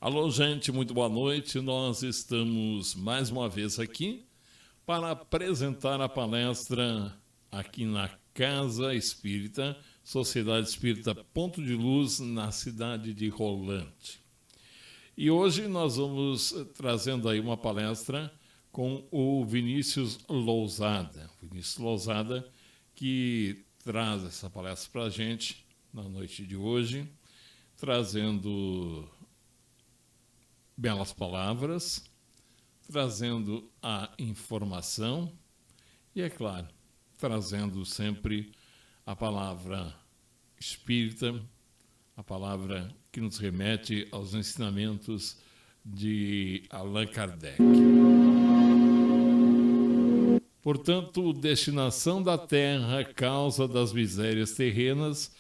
Alô, gente, muito boa noite. Nós estamos mais uma vez aqui para apresentar a palestra aqui na Casa Espírita, Sociedade Espírita Ponto de Luz, na cidade de Rolante. E hoje nós vamos trazendo aí uma palestra com o Vinícius Lousada. Vinícius Lousada, que traz essa palestra para a gente na noite de hoje, trazendo belas palavras, trazendo a informação e, é claro, trazendo sempre a palavra espírita, a palavra que nos remete aos ensinamentos de Allan Kardec. Portanto, destinação da terra, causa das misérias terrenas,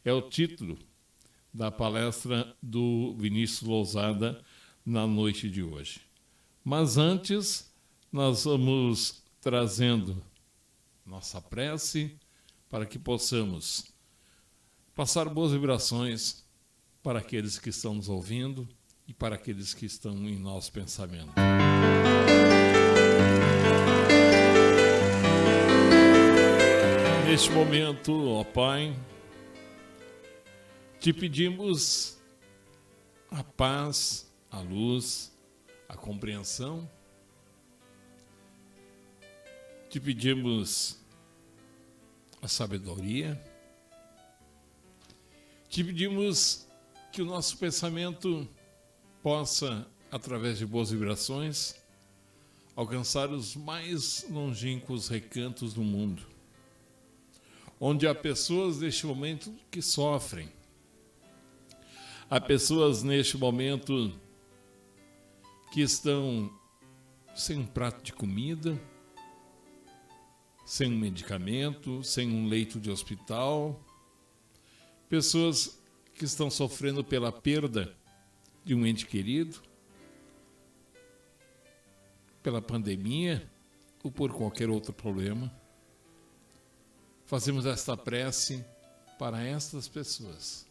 é o título da palestra do Vinícius Lousada na noite de hoje. Mas antes, nós vamos trazendo nossa prece para que possamos passar boas vibrações para aqueles que estão nos ouvindo e para aqueles que estão em nosso pensamento. Neste momento, ó Pai, te pedimos a paz, a luz, a compreensão. Te pedimos a sabedoria. Te pedimos que o nosso pensamento possa, através de boas vibrações, alcançar os mais longínquos recantos do mundo, onde há pessoas neste momento que sofrem. Há pessoas neste momento que estão sem um prato de comida, sem um medicamento, sem um leito de hospital. Pessoas que estão sofrendo pela perda de um ente querido, pela pandemia ou por qualquer outro problema. Fazemos esta prece para estas pessoas.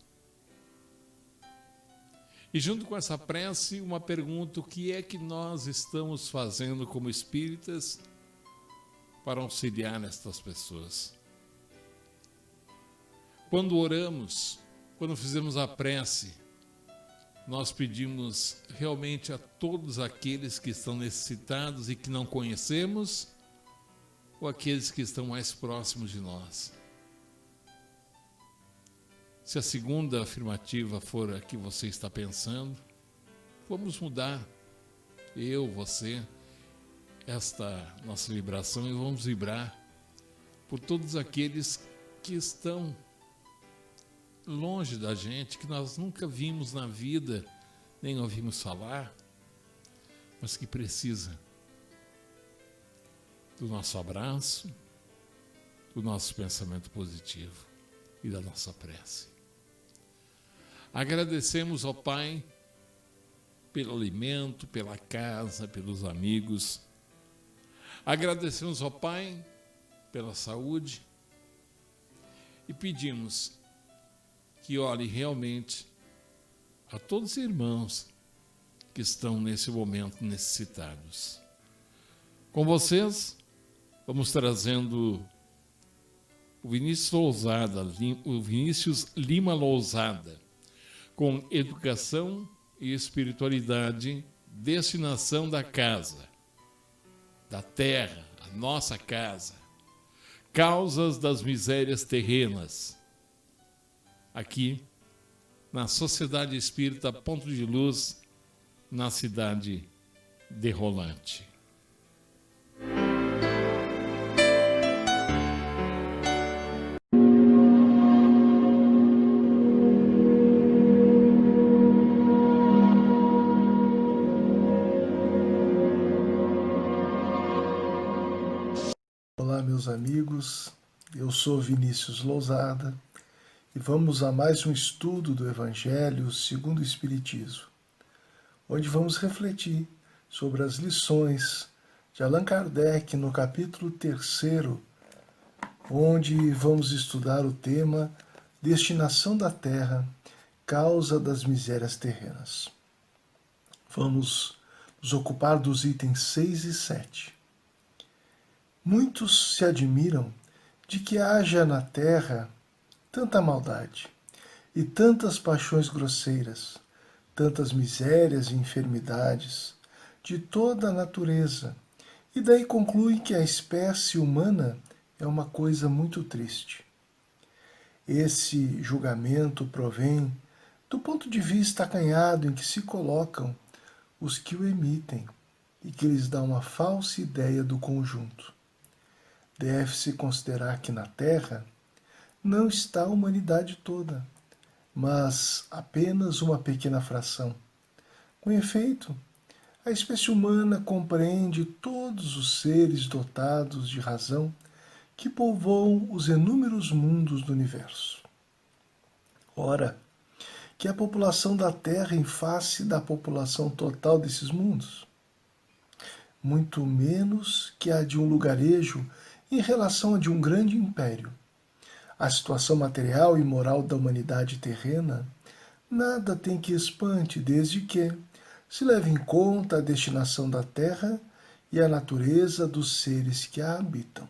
E junto com essa prece, uma pergunta: o que é que nós estamos fazendo como espíritas para auxiliar estas pessoas? Quando oramos, quando fizemos a prece, nós pedimos realmente a todos aqueles que estão necessitados e que não conhecemos, ou aqueles que estão mais próximos de nós? Se a segunda afirmativa for a que você está pensando, vamos mudar, eu, você, esta nossa vibração, e vamos vibrar por todos aqueles que estão longe da gente, que nós nunca vimos na vida, nem ouvimos falar, mas que precisa do nosso abraço, do nosso pensamento positivo e da nossa prece. Agradecemos ao Pai pelo alimento, pela casa, pelos amigos. Agradecemos ao Pai pela saúde e pedimos que olhe realmente a todos os irmãos que estão nesse momento necessitados. Com vocês, vamos trazendo o Vinícius Lousada, o Vinícius Lima Lousada, com educação e espiritualidade, destinação da casa, da terra, a nossa casa, causas das misérias terrenas, aqui na Sociedade Espírita Ponto de Luz, na cidade de Rolante. Olá, meus amigos, eu sou Vinícius Lousada e vamos a mais um estudo do Evangelho segundo o Espiritismo, onde vamos refletir sobre as lições de Allan Kardec no capítulo 3º, onde vamos estudar o tema Destinação da Terra, causa das misérias terrenas. Vamos nos ocupar dos itens 6 e 7. Muitos se admiram de que haja na terra tanta maldade e tantas paixões grosseiras, tantas misérias e enfermidades de toda a natureza, e daí concluem que a espécie humana é uma coisa muito triste. Esse julgamento provém do ponto de vista acanhado em que se colocam os que o emitem e que lhes dá uma falsa ideia do conjunto. Deve-se considerar que na Terra não está a humanidade toda, mas apenas uma pequena fração. Com efeito, a espécie humana compreende todos os seres dotados de razão que povoam os inúmeros mundos do universo. Ora, que a população da Terra em face da população total desses mundos? Muito menos que a de um lugarejo em relação a de um grande império. A situação material e moral da humanidade terrena nada tem que espante, desde que se leve em conta a destinação da Terra e a natureza dos seres que a habitam.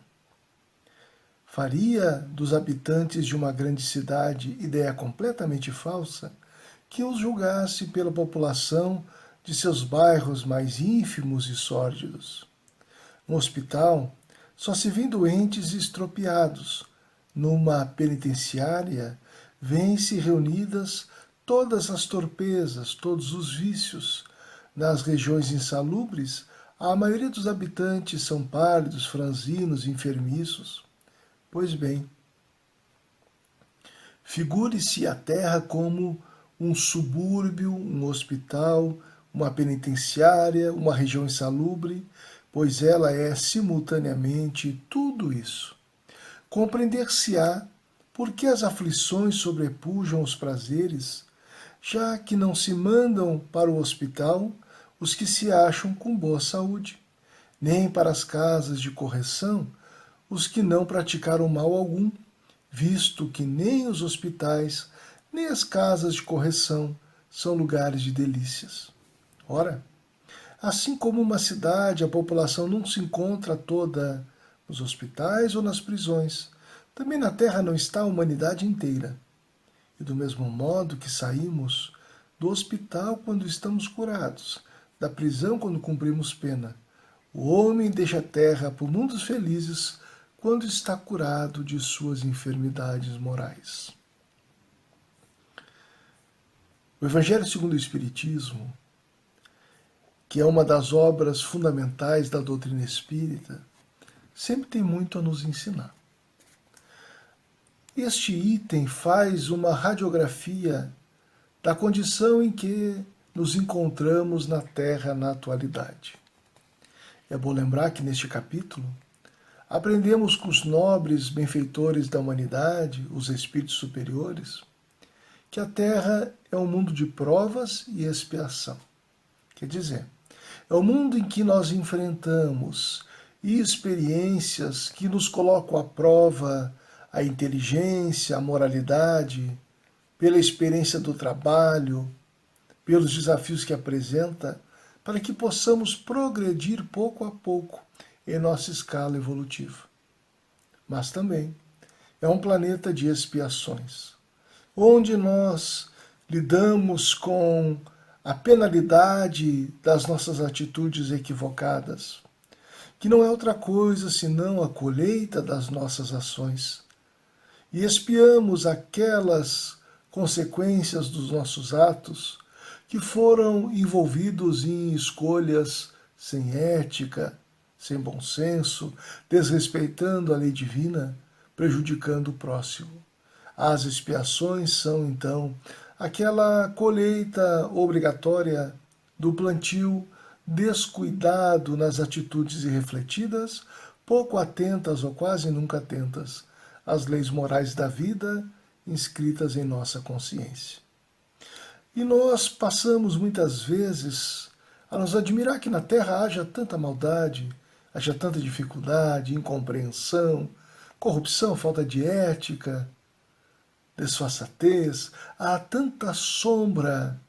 Faria dos habitantes de uma grande cidade ideia completamente falsa que os julgasse pela população de seus bairros mais ínfimos e sórdidos. No hospital, só se vêem doentes e estropiados. Numa penitenciária, vêm-se reunidas todas as torpezas, todos os vícios. Nas regiões insalubres, a maioria dos habitantes são pálidos, franzinos, enfermiços. Pois bem, figure-se a Terra como um subúrbio, um hospital, uma penitenciária, uma região insalubre, pois ela é simultaneamente tudo isso. Compreender-se-á por que as aflições sobrepujam os prazeres, já que não se mandam para o hospital os que se acham com boa saúde, nem para as casas de correção os que não praticaram mal algum, visto que nem os hospitais, nem as casas de correção são lugares de delícias. Ora, assim como uma cidade, a população não se encontra toda nos hospitais ou nas prisões, também na Terra não está a humanidade inteira. E do mesmo modo que saímos do hospital quando estamos curados, da prisão quando cumprimos pena, o homem deixa a Terra por mundos felizes quando está curado de suas enfermidades morais. O Evangelho segundo o Espiritismo, que é uma das obras fundamentais da doutrina espírita, sempre tem muito a nos ensinar. Este item faz uma radiografia da condição em que nos encontramos na Terra na atualidade. É bom lembrar que neste capítulo aprendemos com os nobres benfeitores da humanidade, os espíritos superiores, que a Terra é um mundo de provas e expiação. Quer dizer, é o mundo em que nós enfrentamos experiências que nos colocam à prova a inteligência, a moralidade, pela experiência do trabalho, pelos desafios que apresenta, para que possamos progredir pouco a pouco em nossa escala evolutiva. Mas também é um planeta de expiações, onde nós lidamos com a penalidade das nossas atitudes equivocadas, que não é outra coisa senão a colheita das nossas ações. E expiamos aquelas consequências dos nossos atos que foram envolvidos em escolhas sem ética, sem bom senso, desrespeitando a lei divina, prejudicando o próximo. As expiações são, então, aquela colheita obrigatória do plantio descuidado nas atitudes irrefletidas, pouco atentas ou quase nunca atentas às leis morais da vida inscritas em nossa consciência. E nós passamos muitas vezes a nos admirar que na Terra haja tanta maldade, haja tanta dificuldade, incompreensão, corrupção, falta de ética, desfaçatez, há tanta sombra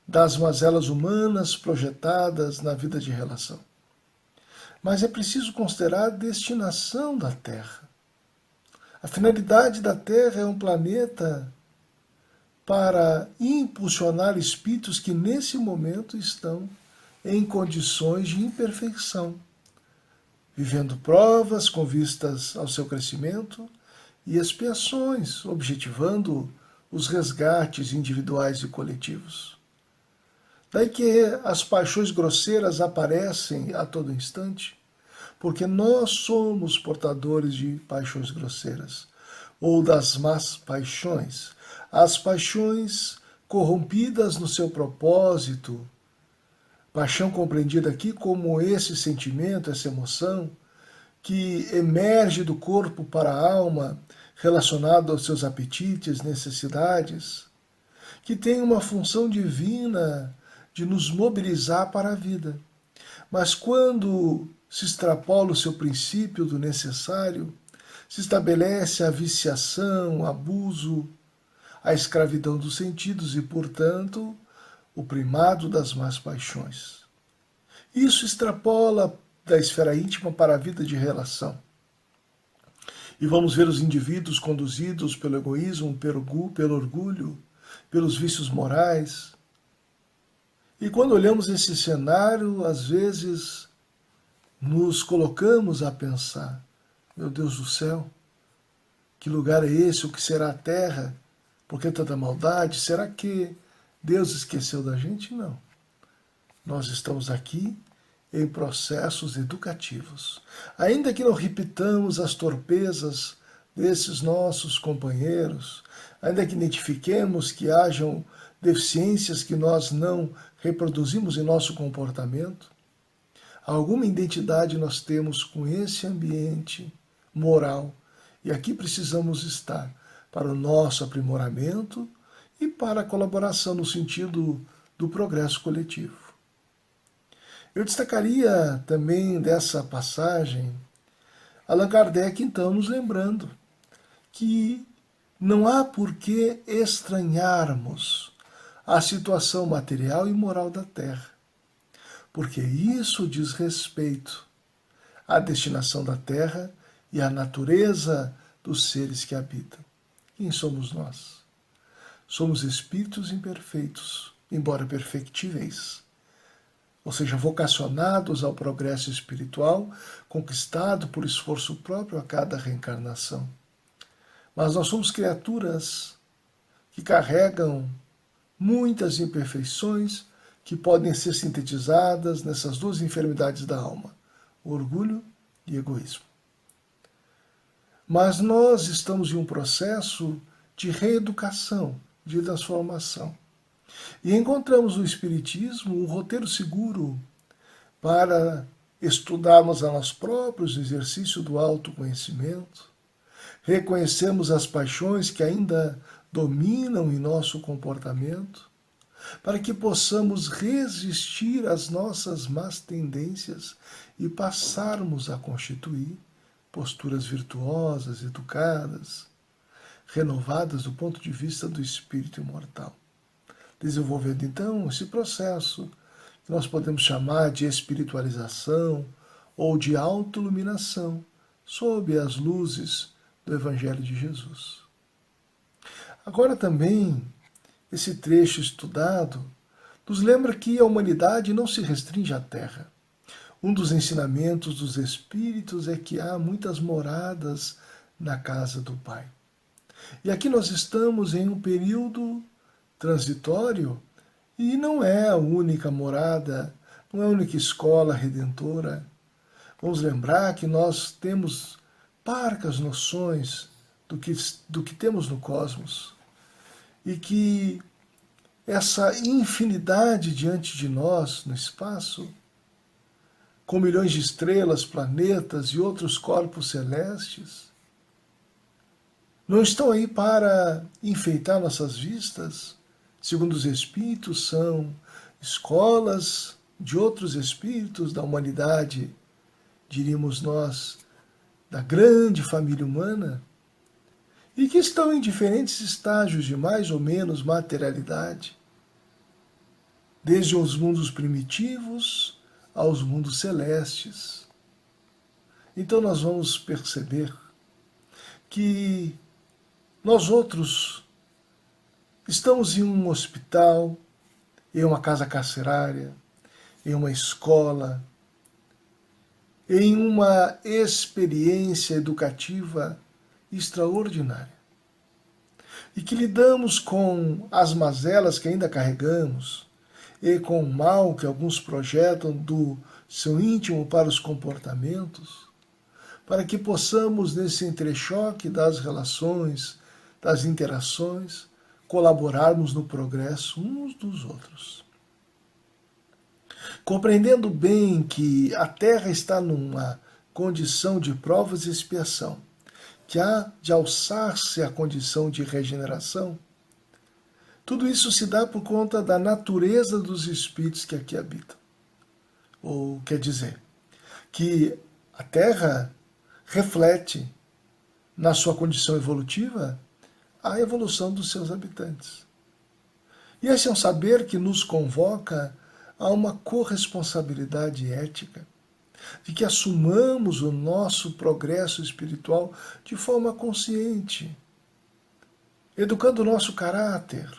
das mazelas humanas projetadas na vida de relação. Mas é preciso considerar a destinação da Terra. A finalidade da Terra é um planeta para impulsionar espíritos que nesse momento estão em condições de imperfeição, vivendo provas com vistas ao seu crescimento e expiações, objetivando os resgates individuais e coletivos. Daí que as paixões grosseiras aparecem a todo instante, porque nós somos portadores de paixões grosseiras, ou das más paixões, as paixões corrompidas no seu propósito. Paixão compreendida aqui como esse sentimento, essa emoção, que emerge do corpo para a alma, relacionado aos seus apetites, necessidades, que tem uma função divina de nos mobilizar para a vida. Mas quando se extrapola o seu princípio do necessário, se estabelece a viciação, o abuso, a escravidão dos sentidos e, portanto, o primado das más paixões. Isso extrapola da esfera íntima para a vida de relação. E vamos ver os indivíduos conduzidos pelo egoísmo, pelo orgulho, pelos vícios morais. E quando olhamos esse cenário, às vezes nos colocamos a pensar: meu Deus do céu, que lugar é esse? O que será a Terra? Por que tanta maldade? Será que Deus esqueceu da gente? Não. Nós estamos aqui em processos educativos. Ainda que não repitamos as torpezas desses nossos companheiros, ainda que identifiquemos que hajam deficiências que nós não reproduzimos em nosso comportamento, alguma identidade nós temos com esse ambiente moral. E aqui precisamos estar para o nosso aprimoramento e para a colaboração no sentido do progresso coletivo. Eu destacaria também dessa passagem Allan Kardec, então, nos lembrando que não há por que estranharmos a situação material e moral da Terra, porque isso diz respeito à destinação da Terra e à natureza dos seres que habitam. Quem somos nós? Somos espíritos imperfeitos, embora perfectíveis, ou seja, vocacionados ao progresso espiritual, conquistado por esforço próprio a cada reencarnação. Mas nós somos criaturas que carregam muitas imperfeições que podem ser sintetizadas nessas duas enfermidades da alma, orgulho e egoísmo. Mas nós estamos em um processo de reeducação, de transformação. E encontramos no Espiritismo um roteiro seguro para estudarmos a nós próprios o exercício do autoconhecimento, reconhecermos as paixões que ainda dominam em nosso comportamento, para que possamos resistir às nossas más tendências e passarmos a constituir posturas virtuosas, educadas, renovadas do ponto de vista do espírito imortal. Desenvolvendo então esse processo que nós podemos chamar de espiritualização ou de autoiluminação sob as luzes do Evangelho de Jesus. Agora também, esse trecho estudado nos lembra que a humanidade não se restringe à Terra. Um dos ensinamentos dos Espíritos é que há muitas moradas na casa do Pai. E aqui nós estamos em um período transitório e não é a única morada, não é a única escola redentora. Vamos lembrar que nós temos parcas noções do que temos no cosmos e que essa infinidade diante de nós no espaço, com milhões de estrelas, planetas e outros corpos celestes, não estão aí para enfeitar nossas vistas. Segundo os Espíritos, são escolas de outros espíritos da humanidade, diríamos nós, da grande família humana, e que estão em diferentes estágios de mais ou menos materialidade. desde os mundos primitivos aos mundos celestes. Então nós vamos perceber que nós outros estamos em um hospital, em uma casa carcerária, em uma escola, em uma experiência educativa extraordinária. E que lidamos com as mazelas que ainda carregamos e com o mal que alguns projetam do seu íntimo para os comportamentos, para que possamos, nesse entrechoque das relações, das interações, colaborarmos no progresso uns dos outros. Compreendendo bem que a Terra está numa condição de provas e expiação, que há de alçar-se à condição de regeneração, tudo isso se dá por conta da natureza dos espíritos que aqui habitam. Ou quer dizer, que a Terra reflete, na sua condição evolutiva, a evolução dos seus habitantes. E esse é um saber que nos convoca a uma corresponsabilidade ética, de que assumamos o nosso progresso espiritual de forma consciente, educando o nosso caráter,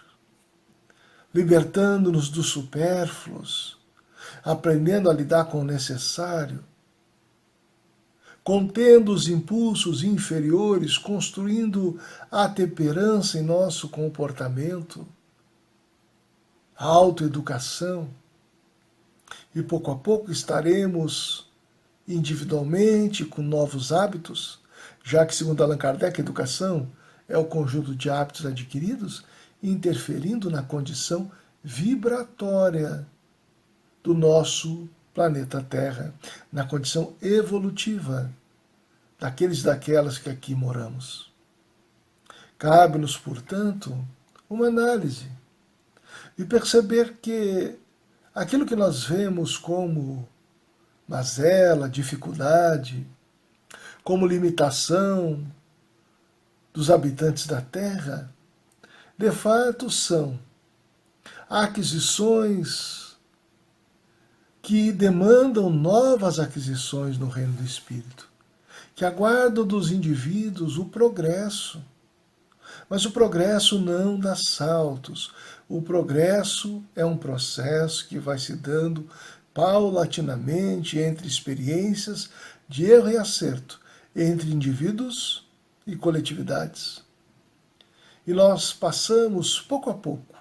libertando-nos dos supérfluos, aprendendo a lidar com o necessário, contendo os impulsos inferiores, construindo a temperança em nosso comportamento, a autoeducação, e pouco a pouco estaremos individualmente com novos hábitos, já que, segundo Allan Kardec, a educação é o conjunto de hábitos adquiridos, interferindo na condição vibratória do nosso planeta Terra, na condição evolutiva daqueles e daquelas que aqui moramos. Cabe-nos, portanto, uma análise e perceber que aquilo que nós vemos como mazela, dificuldade, como limitação dos habitantes da Terra, de fato são aquisições que demandam novas aquisições no reino do Espírito, que aguardam dos indivíduos o progresso. Mas o progresso não dá saltos. O progresso é um processo que vai se dando paulatinamente entre experiências de erro e acerto, entre indivíduos e coletividades. E nós passamos, pouco a pouco,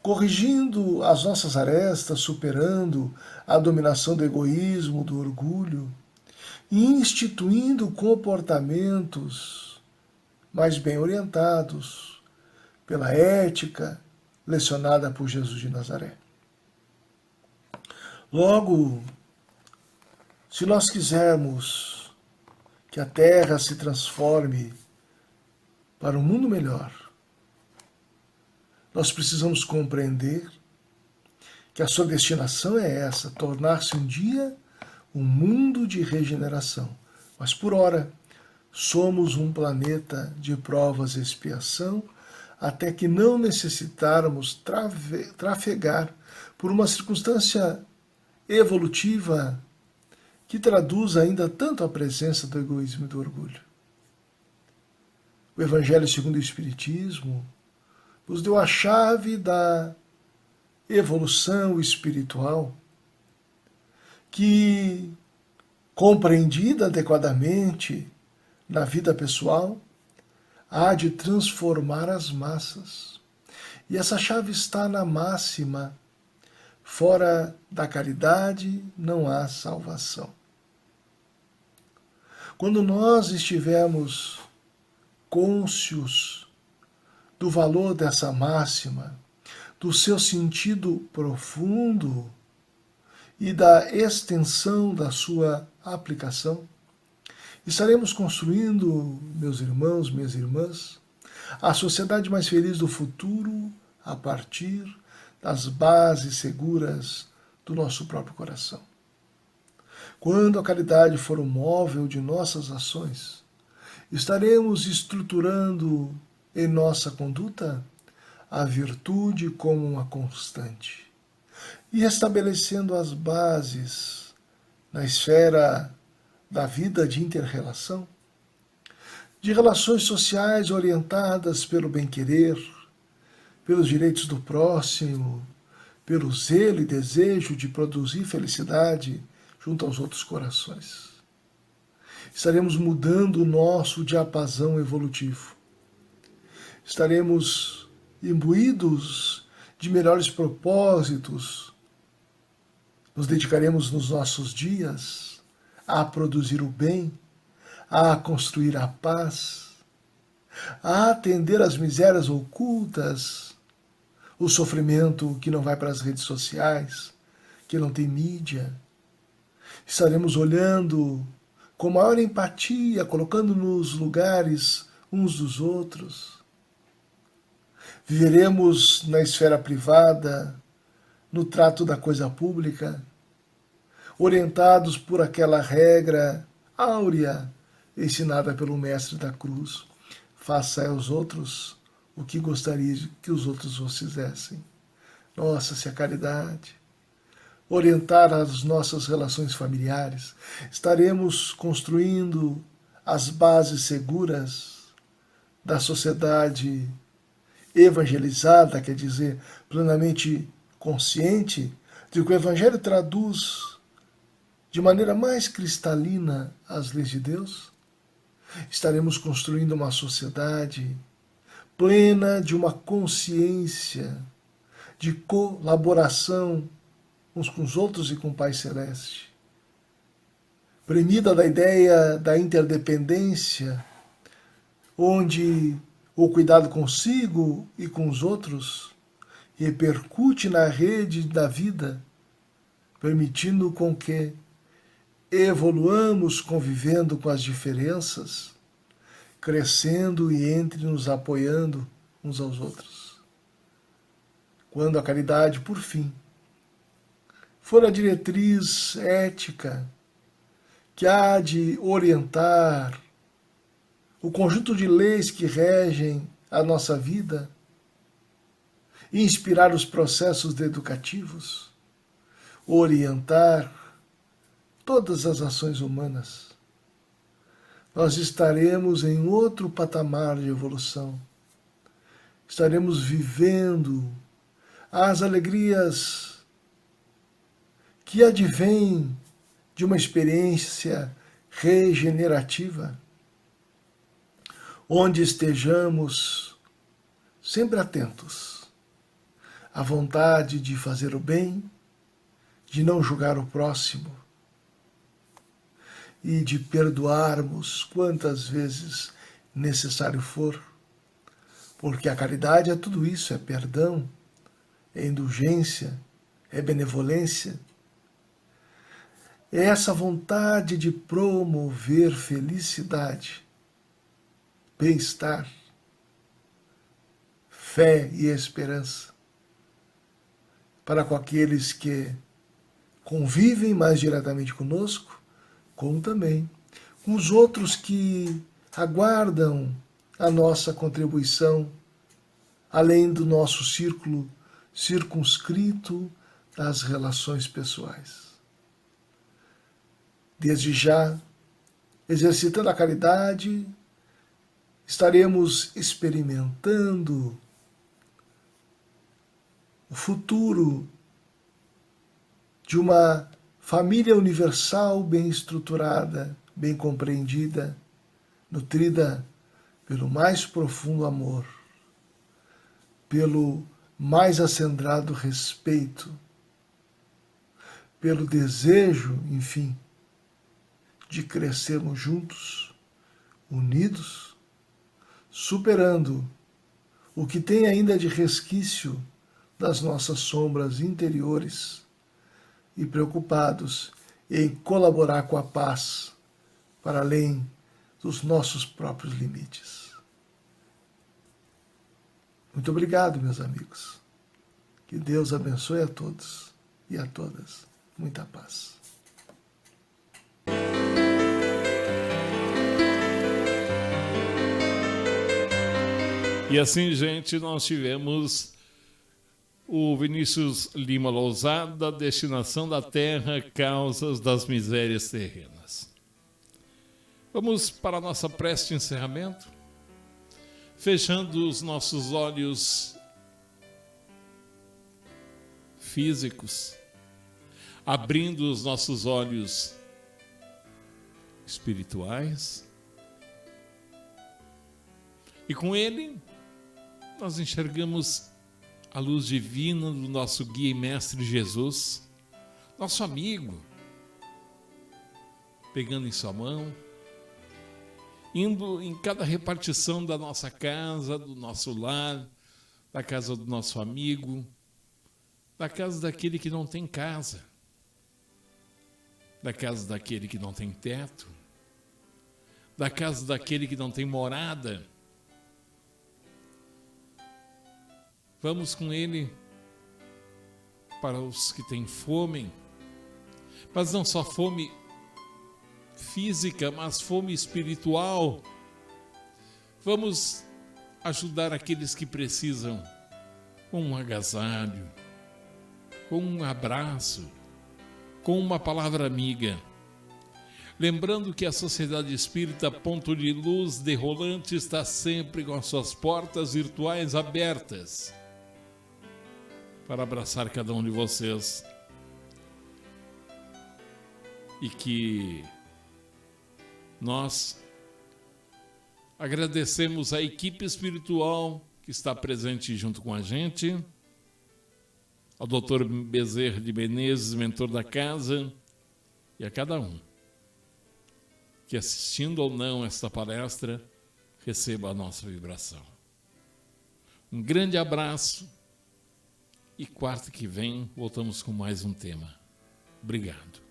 corrigindo as nossas arestas, superando a dominação do egoísmo, do orgulho, e instituindo comportamentos mais bem orientados pela ética lecionada por Jesus de Nazaré. Logo, se nós quisermos que a Terra se transforme para um mundo melhor, nós precisamos compreender que a sua destinação é essa, tornar-se um dia um mundo de regeneração. Mas por ora, somos um planeta de provas e expiação, até que não necessitarmos trafegar por uma circunstância evolutiva que traduz ainda tanto a presença do egoísmo e do orgulho. O Evangelho segundo o Espiritismo nos deu a chave da evolução espiritual que, compreendida adequadamente na vida pessoal, há de transformar as massas. E essa chave está na máxima: fora da caridade não há salvação. Quando nós estivermos cônscios do valor dessa máxima, do seu sentido profundo e da extensão da sua aplicação, estaremos construindo, meus irmãos, minhas irmãs, a sociedade mais feliz do futuro a partir das bases seguras do nosso próprio coração. Quando a caridade for o móvel de nossas ações, estaremos estruturando em nossa conduta a virtude como uma constante e estabelecendo as bases na esfera da vida de inter-relação, de relações sociais orientadas pelo bem-querer, pelos direitos do próximo, pelo zelo e desejo de produzir felicidade junto aos outros corações. Estaremos mudando o nosso diapasão evolutivo. Estaremos imbuídos de melhores propósitos. Nos dedicaremos nos nossos dias a produzir o bem, a construir a paz, a atender às misérias ocultas, o sofrimento que não vai para as redes sociais, que não tem mídia. Estaremos olhando com maior empatia, colocando nos lugares uns dos outros. Viveremos na esfera privada, no trato da coisa pública, orientados por aquela regra áurea ensinada pelo Mestre da Cruz. Faça aos outros o que gostaria que os outros vos fizessem. Nossa, se a caridade orientar as nossas relações familiares, estaremos construindo as bases seguras da sociedade evangelizada, quer dizer, plenamente consciente de que o Evangelho traduz de maneira mais cristalina as leis de Deus. Estaremos construindo uma sociedade plena de uma consciência de colaboração uns com os outros e com o Pai Celeste, premida da ideia da interdependência, onde o cuidado consigo e com os outros repercute na rede da vida, permitindo com que evoluamos convivendo com as diferenças, crescendo e entre nos apoiando uns aos outros. Quando a caridade, por fim, for a diretriz ética que há de orientar o conjunto de leis que regem a nossa vida e inspirar os processos educativos, orientar todas as ações humanas, nós estaremos em outro patamar de evolução. Estaremos vivendo as alegrias que advêm de uma experiência regenerativa, onde estejamos sempre atentos à vontade de fazer o bem, de não julgar o próximo e de perdoarmos quantas vezes necessário for, porque a caridade é tudo isso, é perdão, é indulgência, é benevolência. É essa vontade de promover felicidade, bem-estar, fé e esperança para com aqueles que convivem mais diretamente conosco, como também com os outros que aguardam a nossa contribuição, além do nosso círculo circunscrito das relações pessoais. Desde já, exercitando a caridade, estaremos experimentando o futuro de uma família universal bem estruturada, bem compreendida, nutrida pelo mais profundo amor, pelo mais acendrado respeito, pelo desejo, enfim, de crescermos juntos, unidos, superando o que tem ainda de resquício das nossas sombras interiores e preocupados em colaborar com a paz para além dos nossos próprios limites. Muito obrigado, meus amigos. Que Deus abençoe a todos e a todas. Muita paz. E assim, gente, nós tivemos o Vinícius Lima Lousada, Destinação da Terra, Causas das Misérias Terrenas. Vamos para a nossa prece de encerramento, fechando os nossos olhos físicos, abrindo os nossos olhos espirituais, e com ele nós enxergamos a luz divina do nosso guia e mestre Jesus, nosso amigo, pegando em sua mão, indo em cada repartição da nossa casa, do nosso lar, da casa do nosso amigo, da casa daquele que não tem casa, da casa daquele que não tem teto, da casa daquele que não tem morada. Vamos com ele para os que têm fome, mas não só fome física, mas fome espiritual. Vamos ajudar aqueles que precisam com um agasalho, com um abraço, com uma palavra amiga. Lembrando que a Sociedade Espírita Ponto de Luz de Rolante está sempre com as suas portas virtuais abertas para abraçar cada um de vocês. E que nós agradecemos a equipe espiritual que está presente junto com a gente, ao Dr. Bezerra de Menezes, mentor da casa, e a cada um que, assistindo ou não esta palestra, receba a nossa vibração. Um grande abraço e quarta que vem voltamos com mais um tema. Obrigado.